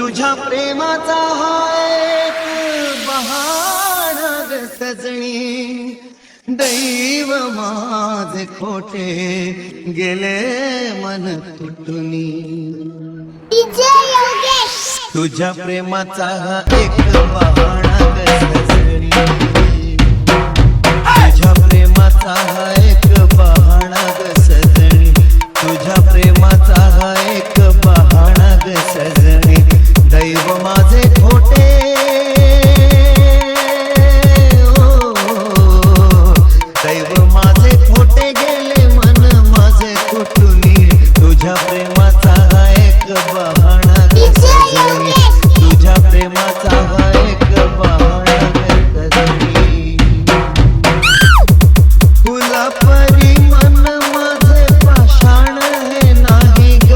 तुझ्या प्रेमाचा हा एक बहाणा ग सजणी, दैव माझे खोटे गेले मन तुटुनी। तुझ्या प्रेमाचा हा एक बहाणा ग सजणी, तुझ्या प्रेमाचा हा एक बहाणा ग सजणी, तुझ्या प्रेमाचा हा एक बहाणा ग सजणी, दैव माझे खोटे दैव माझे खोटे गेले मन माझे कुटुनी। तुझ्या प्रेमाचा हा एक बहाणा ग सजणी, तुझ्या प्रेमाचा हा एक बहाणा ग सजणी। फुला परी मन माझे पाषाण हे नाही ग,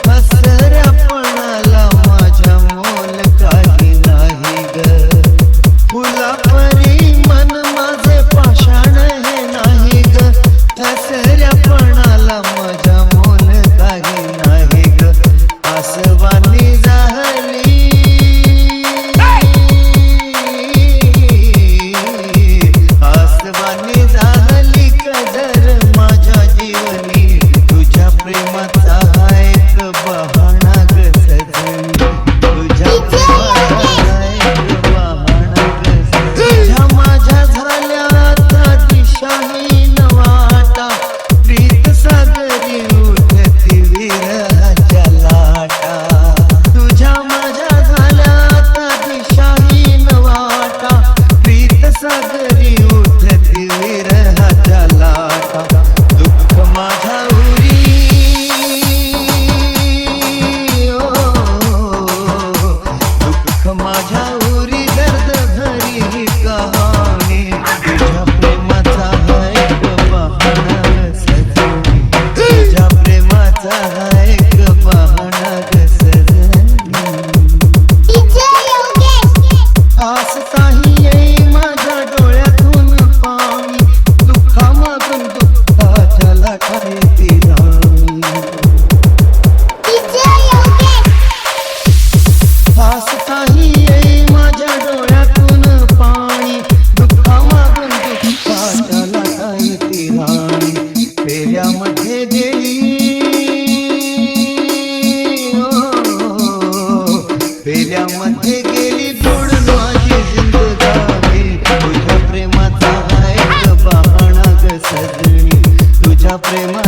हसऱ्यापणाला माझ्या मोल काही नाही ग। फुला परी मन माझे पाषाण हे नाही ग, हसऱ्यापणाला माझ्या मोल काही नाही ग। आसवानी झाली आसवानी झाली कदर माझ्या जीवनी। तुझ्या प्रेमाचा हा एक बहाणा ग सजनी, तुझ्या प्रेमाचा हा एक बहाणा ग सजनी। तुझ्या माझ्या झाल्या आता दिशाहीन वाटा, प्रीत सागरी उठती विरहाच्या लाटा। तुझ्या माझ्या झाल्या आता दिशाहीन वाटा, प्रीत सागरी उठती विरहाच्या लाटा। दुःख माझ्या उरी दुःख माझ्या उरी दर्द भरी ही कहाणी। तुझ्या प्रेमाचा हा एक बहाणा ग सजनी, तुझ्या प्रेमाचा हा एक बहाणा ग सजनी। हसताही येई माझ्या डोळ्यातून पाणी, दुःखामागून दुःखाच्या लाटा येती राणी। हसताही येई माझ्या डोळ्यातून पाणी, दुःखामागून दुःखाच्या लाटा येती राणी। फेऱ्यामध्ये गेली फेऱ्यामध्ये गेली बुडून माझी जिंदगानी। तुझ्या प्रेमाचा हा एक बहाणा ग सजनी, तुझ्या प्रेमा